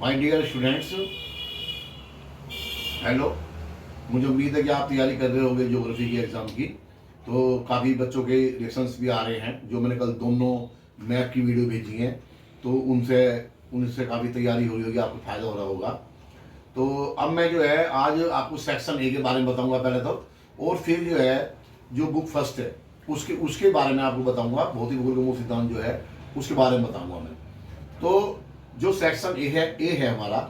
My dear students, hello. मुझे उम्मीद है कि आप तैयारी कर रहे होंगे ज्योग्राफी के एग्ज़ाम की। तो काफ़ी बच्चों के रिएक्शंस भी आ रहे हैं, जो मैंने कल दोनों मैप की वीडियो भेजी हैं, तो उनसे उनसे काफ़ी तैयारी हुई होगी, आपको फ़ायदा हो रहा होगा। तो अब मैं जो है आज आपको सेक्शन ए के बारे में बताऊंगा पहले तो, और फिर जो है जो बुक फर्स्ट है उसके उसके बारे में आपको बताऊंगा। भौतिक भूगोल का मूल सिद्धांत जो है उसके बारे में बताऊंगा मैं। तो जो सेक्शन ए है हमारा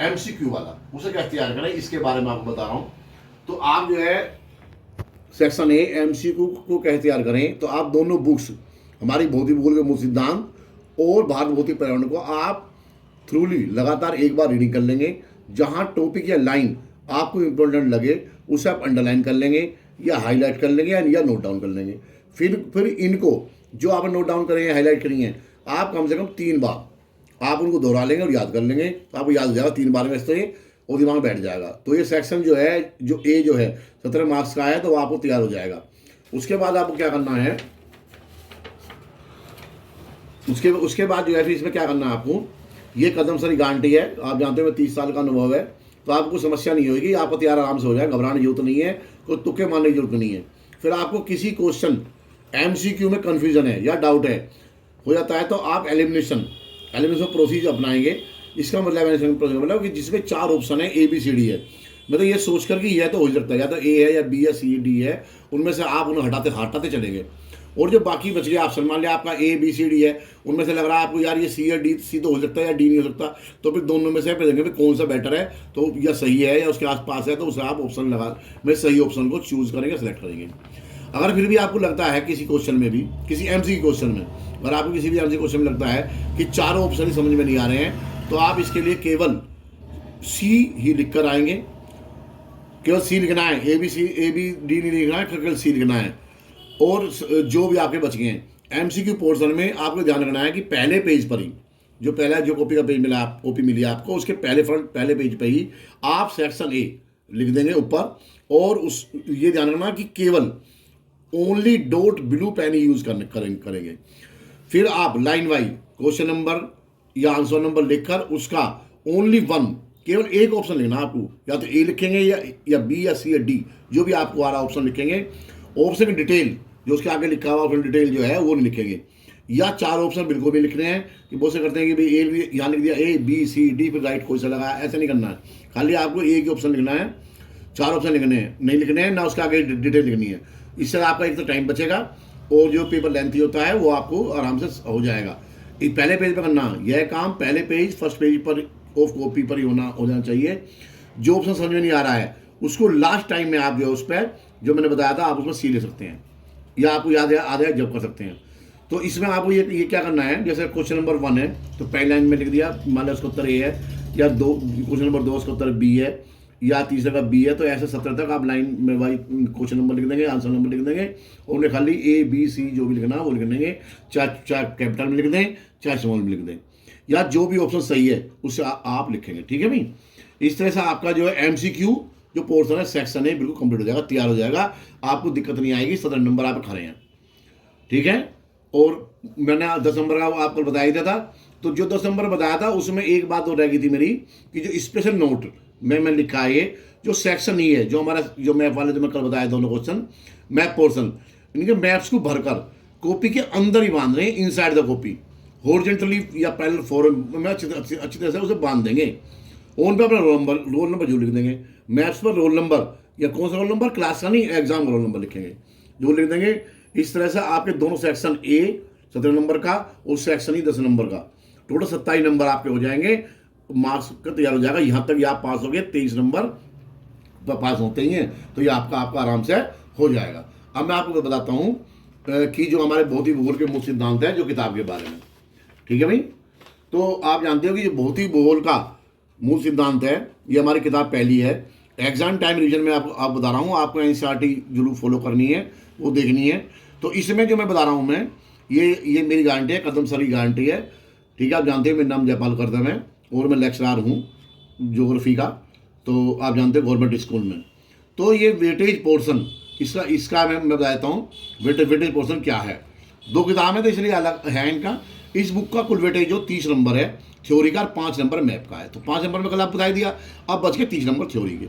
एमसीक्यू वाला, उसे कैसे तैयार करें इसके बारे में आपको बता रहा हूँ। तो आप जो है सेक्शन ए एमसीक्यू को कैसे तैयार करें, तो आप दोनों बुक्स हमारी भौतिक भूगोल के मूल सिद्धांत और भारत भौतिक पर्यावरण को आप थ्रूली लगातार एक बार रीडिंग कर लेंगे। जहाँ टॉपिक या लाइन आपको इम्पोर्टेंट लगे उसे आप अंडरलाइन कर लेंगे या हाईलाइट कर लेंगे या नोट डाउन कर लेंगे। फिर इनको जो आपने नोट डाउन करें हाईलाइट करी हैं, आप कम से कम 3 बार आप उनको दोहरा लेंगे और याद कर लेंगे, तो आपको याद हो जाएगा 3 बार में इससे और दिमाग में बैठ जाएगा। तो ये सेक्शन जो है जो ए जो है 17 मार्क्स का है, तो वो आपको तैयार हो जाएगा। उसके बाद आपको क्या करना है, उसके बाद जो है फिर इसमें क्या करना है आपको, ये कदम सरी गारंटी है। आप जानते हो 30 साल का अनुभव है, तो आपको समस्या नहीं होगी, आपको तैयार आराम से हो जाए, घबराने की जरूरत नहीं है, कोई तुक्के मारने की जरूरत नहीं है। फिर आपको किसी क्वेश्चन एमसीक्यू में कन्फ्यूजन है या डाउट है हो जाता है, तो आप एलिमिनेशन प्रोसीजर अपनाएंगे। इसका मतलब एलिमिनेशन प्रोसीजर मतलब कि जिसमें 4 ऑप्शन है, ए बी सी डी है, मतलब ये सोच कर कि यह तो हो सकता है, या तो ए है या बी या सी डी है, उनमें से आप उन्हें हटाते हटाते चलेंगे। और जो बाकी बच गया ऑप्शन, मान लिया आपका ए बी सी डी है, उनमें से लग रहा है आपको यार ये सी या डी, सी तो हो सकता है या डी नहीं हो सकता, तो फिर दोनों में से फिर देखेंगे कौन सा बेटर है, तो या सही है या उसके आसपास है, तो उसे आप ऑप्शन लगा में सही ऑप्शन को चूज करेंगे, सेलेक्ट करेंगे। अगर फिर भी आपको लगता है किसी क्वेश्चन में भी, किसी एमसी क्वेश्चन में, अगर आपको किसी भी एमसी क्वेश्चन में लगता है कि चारों ऑप्शन ही समझ में नहीं आ रहे हैं, तो आप इसके लिए केवल सी ही लिख कर आएंगे। केवल सी लिखना है, ए बी डी नहीं लिखना है, केवल सी लिखना है। और जो भी आपके बच गए हैं एमसीक्यू पोर्शन में, आपको ध्यान रखना है कि पहले पेज पर ही, जो कॉपी का पेज मिला, कॉपी मिली आपको, उसके पहले पेज पे ही आप सेक्शन ए लिख देंगे ऊपर। और उस ये ध्यान रखना कि केवल ओनली डॉट ब्लू पेन ही यूज करेंगे। फिर आप लाइन वाइज क्वेश्चन नंबर या आंसर नंबर लिखकर उसका ओनली वन, केवल एक ऑप्शन लिखना आपको, या तो ए लिखेंगे या बी या सी या डी, जो भी आपको आ रहा ऑप्शन लिखेंगे। ऑप्शन की डिटेल जो उसके आगे लिखा हुआ ऑप्शन डिटेल जो है वो नहीं लिखेंगे, या 4 ऑप्शन बिल्कुल भी लिखने हैं। कि बहुत से करते हैं कि भाई ए भी यहाँ लिख दिया, ए बी सी डी फिर राइट कोई सा लगा, ऐसा नहीं करना है। खाली आपको एक ही ऑप्शन लिखना है, 4 ऑप्शन लिखने हैं नहीं लिखने हैं, ना उसके आगे डिटेल लिखनी है। इससे आपका एक तो टाइम बचेगा, और जो पेपर लेंथी होता है वो आपको आराम से हो जाएगा। एक पहले पेज पर करना यह काम, पहले पेज फर्स्ट पेज पर ऑफ कॉपी पर ही हो जाना चाहिए। जो ऑप्शन समझ में नहीं आ रहा है उसको लास्ट टाइम में आप जो है उस पर जो मैंने बताया था आप उसमें सी ले सकते हैं, या आपको याद है आधा जब कर सकते हैं। तो इसमें आपको ये क्या करना है, जैसे क्वेश्चन नंबर 1 है तो पहली लाइन में लिख दिया, मान लो उसका उत्तर ए है, या क्वेश्चन नंबर 2 उसका उत्तर बी है, या तीसरे का बी है, तो ऐसे 17 तक आप लाइन में वाई क्वेश्चन नंबर लिख देंगे, आंसर नंबर लिख देंगे, और उन्हें खाली ए बी सी जो भी लिखना है वो लिख देंगे, चाहे कैपिटल में लिख दें चाहे स्मॉल में लिख दें, या जो भी ऑप्शन सही है उससे आप लिखेंगे। ठीक है भाई, इस तरह से आपका जो है एमसीक्यू जो पोर्शन है सेक्शन है बिल्कुल कंप्लीट हो जाएगा, तैयार हो जाएगा, आपको दिक्कत नहीं आएगी। 17 नंबर आप खा रहे हैं, ठीक है। और मैंने 10 नंबर का आपको बताया ही था, तो जो 10 नंबर बताया था उसमें एक बात और रह गई थी मेरी, कि जो स्पेशल नोट मैं लिखा है, जो सेक्शन ही है, जो हमारा जो मैप वाले जो मैं कल बताया दोनों क्वेश्चन मैप पोर्शन, इनके मैप्स को भरकर कॉपी के अंदर ही बांध रहे हैं, इनसाइड द कॉपी, हॉरिजॉन्टली या पैरेलल फॉर्म में अच्छी तरह से उसे बांध देंगे। ऑन पे अपना रोल नंबर जो लिख देंगे, मैप्स पर रोल नंबर, या कौन सा रोल नंबर, क्लास का नहीं, एग्जाम का रोल नंबर लिखेंगे, जो लिख देंगे। इस तरह से आपके दोनों सेक्शन ए 17 नंबर का और सेक्शन ई 10 नंबर का, टोटल 27 नंबर आपके हो जाएंगे, मार्क्स का तैयार हो जाएगा। यहाँ तक ये आप पास हो गए, 23 नंबर पास होते ही हैं, तो ये आपका आराम से हो जाएगा। अब मैं आपको बताता हूँ कि जो हमारे भौतिक भूगोल के मुख्य सिद्धांत है जो किताब के बारे में, ठीक है भाई। तो आप जानते हो कि जो भौतिक भूगोल का मूल सिद्धांत है ये हमारी किताब पहली है। एग्जाम टाइम रिविजन में आप बता रहा हूँ, आपको एनसीईआरटी जरूर फॉलो करनी है, वो देखनी है। तो इसमें जो मैं बता रहा हूँ मैं, ये मेरी गारंटी है, कदम सरी गारंटी है, ठीक है। आप जानते हैं मेरा नाम जयपाल करदम है और मैं लेक्चरर हूँ ज्योग्राफी का, तो आप जानते हैं गवर्नमेंट स्कूल में। तो ये वेटेज पोर्शन इसका मैं बता देता हूँ वेटेज पोर्शन क्या है। 2 किताब है तो इसलिए अलग है इनका। इस बुक का कुल वेटेज जो 30 नंबर है, थ्योरी का, 5 नंबर मैप का है। तो 5 नंबर में कल आप बता दिया, अब बच के 30 नंबर थ्योरी के।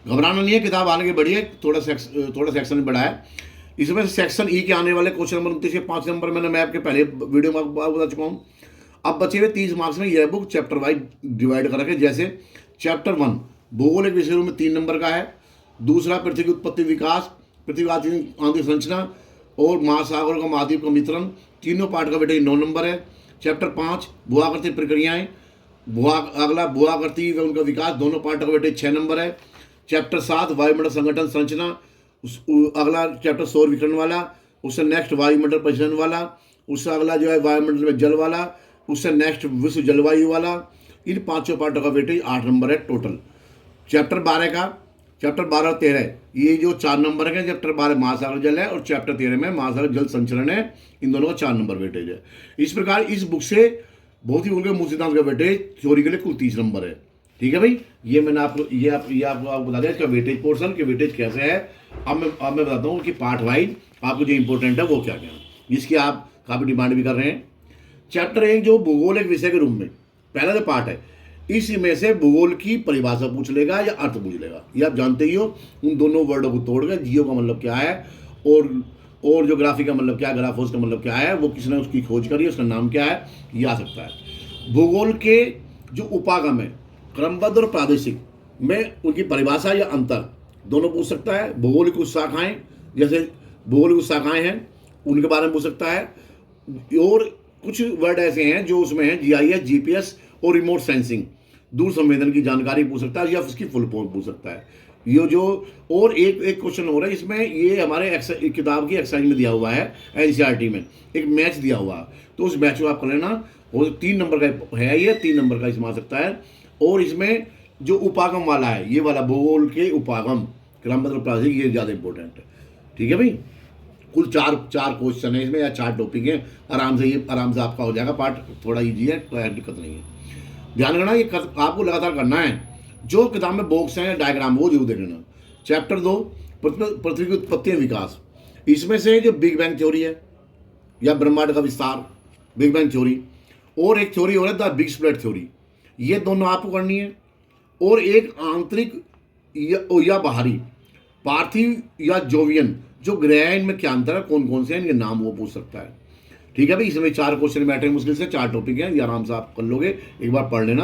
घबराना नहीं है, किताब आगे बढ़ी है, थोड़ा सेक्शन बढ़ा है। इसमें सेक्शन ई के आने वाले क्वेश्चन नंबर 29 के 5 नंबर मैंने मैप के पहले वीडियो में बता चुका हूँ। अब बचे हुए 30 मार्क्स में यह बुक चैप्टर वाइज डिवाइड कर रखे। जैसे चैप्टर 1 भूगोल एक विषय में 3 नंबर का है। दूसरा पृथ्वी की उत्पत्ति विकास, पृथ्वी की आंतरिक संरचना और महासागरों का महाद्वीप का मिश्रण, तीनों पार्ट का बेटे 9 नंबर है। चैप्टर 5 भूआकृति प्रक्रियाएं, अगला भूआकृति व उनका विकास, दोनों पार्ट का बेटे 6 नंबर है। चैप्टर 7 वायुमंडल संगठन संरचना, अगला चैप्टर सौर विकिरण वाला, उससे नेक्स्ट वायुमंडल परिचलन वाला, उससे अगला जो है वायुमंडल में जल वाला, उससे नेक्स्ट विश्व जलवायु वाला। इन 5 पार्टों का वेटेज 8 नंबर है टोटल। चैप्टर 12 का, चैप्टर 12 और 13 ये जो 4 नंबर है। चैप्टर 12 महासागर जल है और चैप्टर 13 में महासागर जल संचरण है। इन दोनों का 4 नंबर वेटेज है। इस प्रकार इस बुक से बहुत ही उनके मूल सिद्धांत का वेटेज थ्योरी के लिए कुल 30 नंबर है। ठीक है भाई, ये मैंने आपको आपको बता दिया इसका वेटेज पोर्शन के वेटेज कैसे है। अब मैं बताता हूँ कि पार्ट वाइज आपको जो इंपॉर्टेंट है वो क्या क्या है, जिसकी आप काफ़ी डिमांड भी कर रहे हैं। चैप्टर 1 जो भूगोल एक विषय के रूप में पहला जो पार्ट है, इसमें से भूगोल की परिभाषा पूछ लेगा या अर्थ पूछ लेगा। ये आप जानते ही हो। उन दोनों वर्डों को तोड़ कर जियो का मतलब क्या है और ज्योग्राफी का मतलब क्या है, ग्राफोस का मतलब क्या है, वो किसने उसकी खोज करी, उसका नाम क्या है, ये आ सकता है। भूगोल के जो उपागम है क्रमबद्ध और प्रादेशिक में उनकी परिभाषा या अंतर दोनों पूछ सकता है। भूगोल की कुछ शाखाएं, जैसे भूगोल की कुछ शाखाएं हैं उनके बारे में पूछ सकता है। और कुछ वर्ड ऐसे हैं जो उसमें हैं GIS, GPS और रिमोट सेंसिंग, दूर संवेदन की जानकारी पूछ सकता है या उसकी फुल फॉर्म पूछ सकता है। ये जो और एक क्वेश्चन हो रहा है इसमें, ये हमारे किताब की एक्सरसाइज में दिया हुआ है, NCERT में एक मैच दिया हुआ, तो उस मैच को आप कर लेना। और 3 नंबर का है, ये 3 नंबर का इसमें आ सकता है। और इसमें जो उपागम वाला है, ये वाला भूगोल के उपागम क्रमबद्ध प्रादेशिक, ये ज़्यादा इंपॉर्टेंट है। ठीक है भाई, कुल चार क्वेश्चन है इसमें या 4 टॉपिक है। आराम से आपका हो जाएगा पार्ट, थोड़ा ईजी है, कोई दिक्कत नहीं है। ध्यान रखना ये आपको लगातार करना है। जो किताब में बॉक्स हैं डायग्राम वो जरूर देख लेना। चैप्टर 2 पृथ्वी की उत्पत्ति और विकास, इसमें से जो बिग बैंग थ्योरी है या ब्रह्मांड का विस्तार, बिग बैंग थ्योरी, और एक थ्योरी हो रहा है द बिग स्प्लिट थ्योरी, ये दोनों आपको करनी है। और एक आंतरिक या बाहरी, पार्थिव या जोवियन, जो ग्रह है इनमें क्या अंतर है, कौन कौन से हैं, इनके नाम वो पूछ सकता है। ठीक है भाई, इसमें 4 क्वेश्चन बैठे मुश्किल से, 4 टॉपिक हैं, ये आराम से आप कर लोगे, एक बार पढ़ लेना,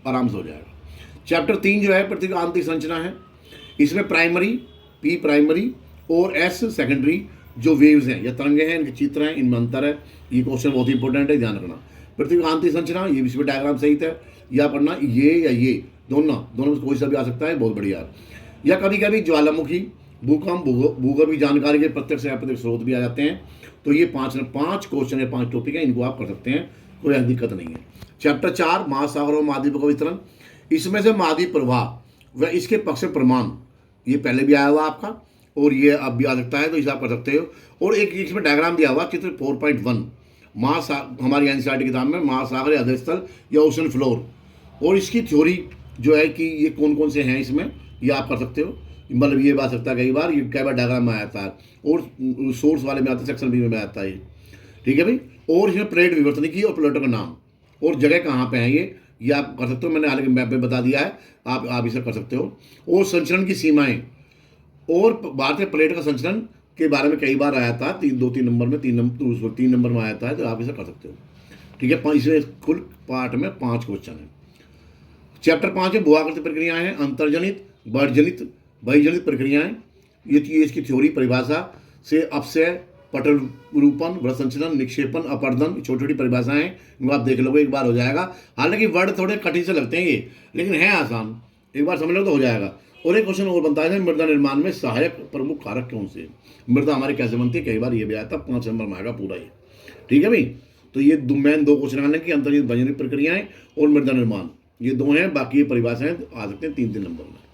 आराम से हो जाएगा। चैप्टर 3 जो है पृथ्वी की आंतरिक संरचना है। इसमें प्राइमरी, P प्राइमरी और S सेकेंडरी जो वेव्स हैं या तरंगे हैं, इनके चित्र हैं, इनमें अंतर है। ये क्वेश्चन बहुत इंपॉर्टेंट है, ध्यान रखना। पृथ्वी की आंतरिक संरचना, ये इसमें डायग्राम सहित है, या पढ़ना ये या ये दोनों में कोई सा भी आ सकता है, बहुत बढ़िया। या कभी कभी ज्वालामुखी, भूकंप, भूगर्भीय जानकारी के प्रत्यक्ष या अप्रत्यक्ष स्रोत भी आ जाते हैं। तो ये 5 क्वेश्चन है, 5 टॉपिक है, इनको आप कर सकते हैं, कोई दिक्कत नहीं है। चैप्टर 4 महासागरों महाद्वीपों का वितरण, इसमें से महाद्वीप प्रवाह व इसके पक्ष में प्रमाण, ये पहले भी आया हुआ आपका और ये अब भी आ सकता है, तो इसे आप कर सकते हो। और एक इसमें डायग्राम दिया हुआ चित्र 4.1, हमारी NCERT किताब में महासागर या अधः स्थल या ओशन फ्लोर, और इसकी थ्योरी जो है कि ये कौन कौन से हैं इसमें, ये आप कर सकते हो। मतलब ये बात सकता है कई बार, ये कई बार डायग्राम में आता है और सोर्स वाले में आता है, सेक्शन B में आता है। ठीक है भाई, और इसमें प्लेट विवर्तनिकी और प्लेटों का नाम और जगह कहाँ पे है, ये आप कर सकते हो। मैंने हालांकि मैप में बता दिया है, आप इसे कर सकते हो। और संचरण की सीमाएं और भारतीय प्लेट का संचरण के बारे में कई बार आया था, 2-3 नंबर में, 3 नंबर में आया था, तो आप इसे कर सकते हो। ठीक है, इसमें कुल पार्ट में 5 क्वेश्चन है। चैप्टर 5 में भूआकृति प्रक्रियाएं हैं, अंतर्जनित, बहिर्जनित प्रक्रियाएं, ये इसकी थ्योरी परिभाषा से अपसय, पटल रूपन, व्रत संचलन, निक्षेपण, अपर्दन, छोटी छोटी परिभाषाएं हैं, इनको आप देख लोगे, एक बार हो जाएगा। हालांकि वर्ड थोड़े कठिन से लगते हैं ये, लेकिन है आसान, एक बार समझ लो तो हो जाएगा। और एक क्वेश्चन और बनता है, मृदा निर्माण में सहायक प्रमुख कारक कौन से, मृदा हमारी कैसे बनती है, कई बार ये भी आया था, 5 नंबर में आएगा पूरा ये। ठीक है भाई, तो ये मेन 2 क्वेश्चन आने की, अंतर्जनित बहिर्जनित प्रक्रियाएं और मृदा निर्माण, ये 2 हैं, बाकी ये परिभाषाएं आ सकते हैं 3-3 नंबर में।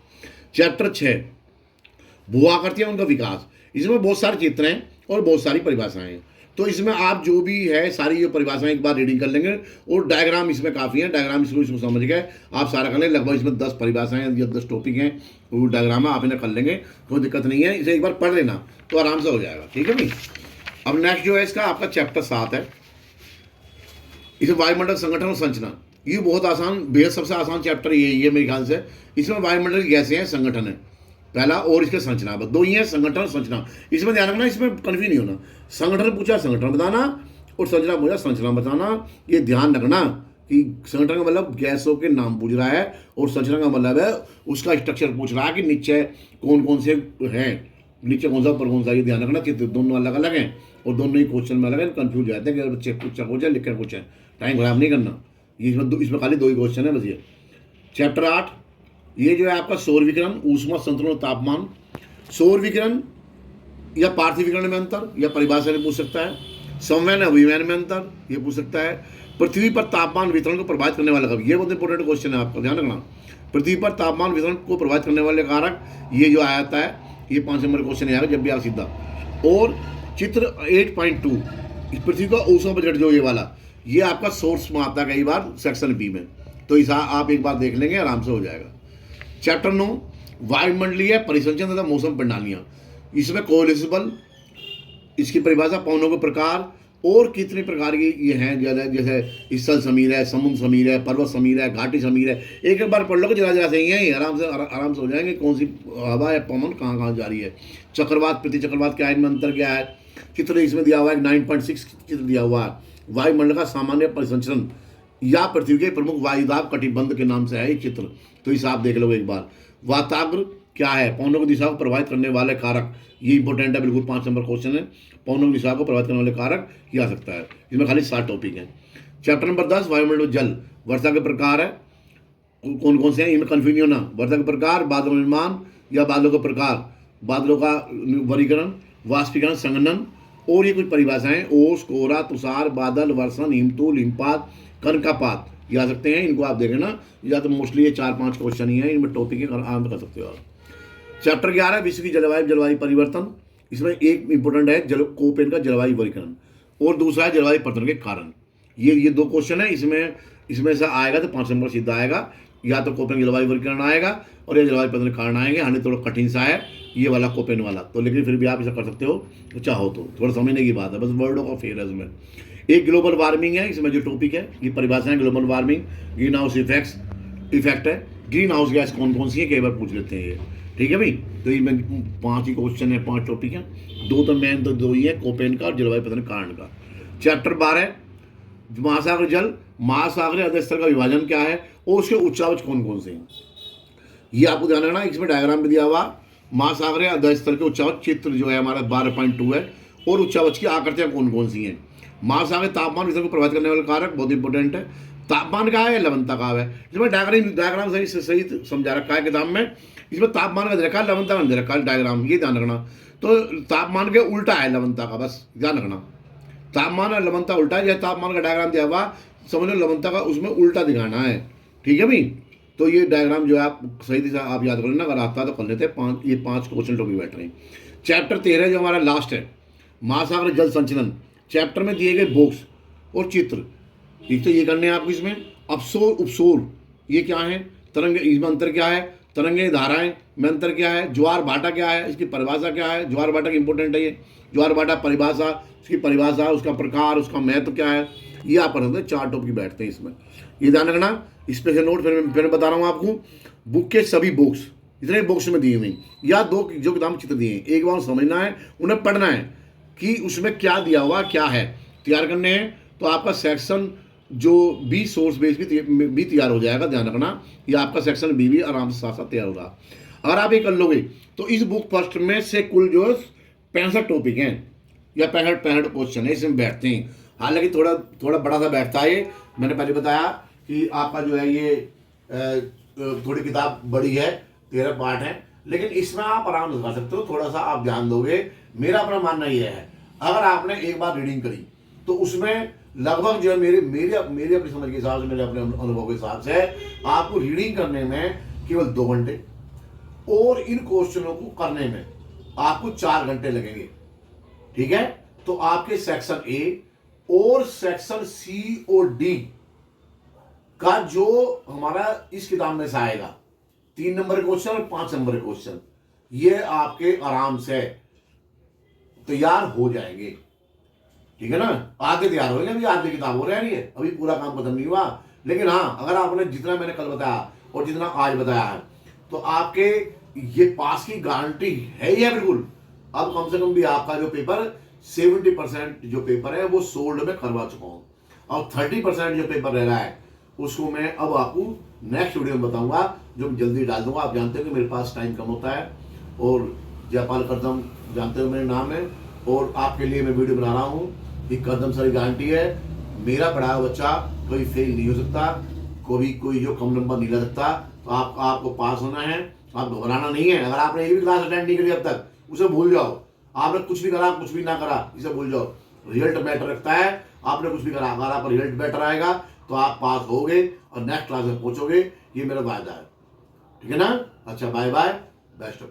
चैप्टर 6 भूआकृतियां उनका विकास, इसमें बहुत सारे चित्र हैं और बहुत सारी परिभाषाएं हैं। तो इसमें आप जो भी है सारी ये परिभाषाएं एक बार रीडिंग कर लेंगे, और डायग्राम इसमें काफ़ी है, डायग्राम इसको समझ गए आप सारा कर लें। लगभग इसमें 10 परिभाषाएं या 10 टॉपिक हैं, वो डायग्राम है, आप इन्हें कर लेंगे, कोई दिक्कत नहीं है। इसे एक बार पढ़ लेना तो आराम से हो जाएगा। ठीक है भाई, अब नेक्स्ट जो है इसका आपका चैप्टर 7 है, इसे वायुमंडल संगठन और संरचना, ये बहुत आसान, बेहद सबसे आसान चैप्टर यही है मेरे ख्याल से। इसमें वायुमंडल की गैसें हैं, संगठन है पहला, और इसके संरचना, बस दो ही है, संगठन और संरचना। इसमें ध्यान रखना, इसमें कन्फ्यूज नहीं होना। संगठन पूछा संगठन बताना, और संरचना पूछा संरचना बताना। ये ध्यान रखना कि संगठन का मतलब गैसों के नाम पूछ रहा है, और संरचना का मतलब है उसका स्ट्रक्चर पूछ रहा है कि नीचे कौन कौन से हैं, नीचे कौन सा ऊपर कौन सा। ये ध्यान रखना, चित्र दोनों अलग अलग हैं और दोनों ही क्वेश्चन में अलग है, कन्फ्यूज हो जाते हैं कि बच्चे पूछा पूछा लिख कर पूछे। टाइम खराब नहीं करना। ये इसमें खाली दो ही क्वेश्चन है बस। ये चैप्टर 8, ये जो है आपका सौर विकिरण, ऊष्मा संतुलन और तापमान। सौर विकिरण या पार्थिव विकिरण में अंतर, या परिभाषा में पूछ सकता है। संवहन अभिवहन में अंतर, ये पूछ सकता है। पृथ्वी पर तापमान वितरण को प्रभावित करने वाला कारक, ये बहुत इंपॉर्टेंट क्वेश्चन है, आपका ध्यान रखना। पृथ्वी पर तापमान वितरण को प्रभावित करने वाले कारक, ये जो आता है, ये 5 नंबर क्वेश्चन आएगा जब भी आप सीधा। और चित्र 8.2, पृथ्वी का ऊष्मा बजट जो ये वाला, ये आपका सोर्स में आता है कई बार सेक्शन बी में, तो इस आप एक बार देख लेंगे, आराम से हो जाएगा। चैप्टर 9, वायुमंडलीय परिसंचरण तथा मौसम प्रणालियां। इसमें कोलिजिबल, इसकी परिभाषा, पवनों के प्रकार, और कितने प्रकार की ये हैं, जैसे स्थल समीर है, समुद्र समीर है, पर्वत समीर है, घाटी समीर है। एक बार पढ़ लो कि जरा जरा से ही है, आराम से हो जाएंगे कौन सी हवा है, पवन कहाँ कहाँ जा रही है। चक्रवात, प्रति चक्रवात क्या है, इनमें अंतर क्या है। चित्र इसमें दिया हुआ है, 9.6 चित्र दिया हुआ है। वायुमंडल का सामान्य परिसंचरण या पृथ्वी के प्रमुख वायुदाब कटिबंध के नाम से है ये चित्र, तो इसे आप देख लो एक बार। वाताग्र क्या है, पवनों की दिशा को प्रभावित करने वाले कारक, ये इंपॉर्टेंट है बिल्कुल, 5 नंबर क्वेश्चन है। पवनों की दिशा को प्रभावित करने वाले कारक ये आ सकता है, इसमें खाली 7 टॉपिक हैं। चैप्टर नंबर 10, वायुमंडल जल, वर्षा के प्रकार है, कौन कौन से हैं, इनमें कन्फ्यूज नहीं होना। वर्षा के प्रकार, बादलों निर्माण या बादलों का प्रकार, बादलों का वर्गीकरण, वाष्पीकरण, संघनन, और ये कुछ परिभाषाएं, ओस, कोहरा, तुषार, बादल, वर्षण, हिमतूल, हिमपात, कनकापात, ये आ सकते हैं। इनको आप देखें ना, या तो मोस्टली ये 4-5 क्वेश्चन ही हैं, इनमें टॉपिक है, आराम कर सकते हो आप। चैप्टर 11, विश्व की जलवायु परिवर्तन। इसमें एक इंपॉर्टेंट है कोपेन का जलवायु वर्गीकरण, और दूसरा है जलवायु परिवर्तन के कारण। ये 2 क्वेश्चन है, इसमें से आएगा तो 5 नंबर सीधा आएगा, या तो कोपेन जलवायु वर्गीकरण आएगा और ये जलवायु परिवर्तन के कारण आएंगे। हानि थोड़ा कठिन सा है ये वाला कोपेन वाला, तो लेकिन फिर भी आप ऐसा कर सकते हो तो चाहो तो, थोड़ा समझने की बात है, बस वर्डों का फेयर है इसमें। एक ग्लोबल वार्मिंग है, इसमें जो टॉपिक है, ये परिभाषा है global warming, green house effect है, ग्रीन हाउस गैस कौन कौन सी है, कई बार पूछ लेते हैं ये, ठीक है भाई। तो ये 5 ही क्वेश्चन है, 5 टॉपिक हैं, 2 तो मेन तो 2 ही है, कोपेन का और जलवायु परिवर्तन कारण का। चैप्टर 12, महासागर जल, महासागरीय अधस्तर का विभाजन क्या है, और उसके उच्चावच कौन कौन से हैं, ये आपको ध्यान रखना। इसमें डायग्राम भी दिया हुआ, महासागरीय अधस्तर के उच्चावच चित्र जो है हमारा 12.2 है, और उच्चावच की आकृतियां कौन कौन सी हैं। महासागर तापमान वितरण को प्रभावित करने वाले कारक बहुत इंपॉर्टेंट है, तापमान का है, लवणता का है। इसमें डायग्राम सही समझा रखा है किताब में, इसमें तापमान का दे रखा है, लवणता का दे रखा है डायग्राम, ये ध्यान रखना। तो तापमान के उल्टा है लवणता का, बस ध्यान रखना, तापमान और लवणता उल्टा है। जैसे तापमान का डायग्राम दिया हुआ, समझ लो लवणता का उसमें उल्टा दिखाना है, ठीक है भाई। तो ये डायग्राम जो है आप सही दिशा आप याद कर लेना, अगर आता तो कर लेते हैं। ये 5 क्वेश्चन टॉपिक बैठ रहे हैं। चैप्टर 13 जो हमारा लास्ट है, महासागर जल संचलन। चैप्टर में दिए गए बॉक्स और चित्र, एक तो ये करने हैं आपको। इसमें अपसोर उपसोर ये क्या है, तरंग, इसमें अंतर क्या है, तरंगे धाराएं में अंतर क्या है, ज्वार भाटा क्या है, इसकी परिभाषा क्या है, ज्वार भाटा की इंपॉर्टेंट है ये, ज्वार भाटा परिभाषा, उसकी परिभाषा, उसका प्रकार, उसका महत्व क्या है, ये आप पढ़ सकते हैं। 4 टॉपिक बैठते हैं इसमें, ये ध्यान रखना। स्पेशल नोट फिर मैं बता रहा हूँ आपको, बुक के सभी बॉक्स, इतने बॉक्स में दिए हुए या 2 जो किताब चित्र दिए हैं, एक बार समझना है, उन्हें पढ़ना है कि उसमें क्या दिया हुआ क्या है, तैयार करने हैं। तो आपका सेक्शन जो बी सोर्स बेस भी तैयार हो जाएगा, ध्यान रखना। ये आपका सेक्शन बी भी आराम से साथ साथ तैयार होगा अगर आप ये कर लोगे। तो इस बुक फर्स्ट में से कुल जो 65 टॉपिक हैं या 65 क्वेश्चन है इसमें बैठते हैं। हालांकि थोड़ा बड़ा सा बैठता है ये, मैंने पहले बताया कि आपका जो है ये थोड़ी किताब बड़ी है, 13 पार्ट है, लेकिन इसमें आप आराम से कर सकते हो, थोड़ा सा आप ध्यान दोगे। मेरा अपना मानना यह है, अगर आपने एक बार रीडिंग करी तो उसमें लगभग जो है मेरी अपनी समझ के हिसाब से, मेरे अपने अनुभव के हिसाब से, आपको रीडिंग करने में केवल 2 घंटे और इन क्वेश्चनों को करने में आपको 4 घंटे लगेंगे, ठीक है। तो आपके सेक्शन ए और सेक्शन सी और डी का जो हमारा इस किताब में से आएगा, 3 नंबर क्वेश्चन और 5 नंबर क्वेश्चन, ये आपके आराम से तैयार हो जाएंगे, ठीक है ना। आगे तैयार होंगे, अभी आगे किताब हो रही है, अभी पूरा काम खत्म नहीं हुआ, लेकिन हाँ, अगर आपने जितना मैंने कल बताया और जितना आज बताया है, तो आपके ये पास की गारंटी है ही है बिल्कुल। अब कम से कम भी आपका जो पेपर 70% जो पेपर है वो सोल्ड में करवा चुका हूँ, और 30% जो पेपर रह रहा है उसको मैं अब आपको नेक्स्ट वीडियो में बताऊंगा, जो मैं जल्दी डाल दूंगा। आप जानते हो कि मेरे पास टाइम कम होता है, और जयपाल कदम जानते हो मेरा नाम है, और आपके लिए मैं वीडियो बना रहा हूँ कि कदम सर गारंटी है। मेरा पढ़ाया हुआ बच्चा कोई फेल नहीं हो सकता, कोई जो कम नंबर नहीं ला सकता। तो आपको पास होना है, आप घबराना नहीं है। अगर आपने एक भी क्लास अटेंड नहीं करी अब तक, उसे भूल जाओ। आपने कुछ भी करा, कुछ भी ना करा, इसे भूल जाओ। रिजल्ट मैटर रखता है। आपने कुछ भी करा, अगर आपका रिजल्ट बेटर आएगा तो आप पास होगे और नेक्स्ट क्लास में पहुंचोगे, ये मेरा वायदा है। ठीक है ना? अच्छा, बाय बाय, बेस्ट ऑफ।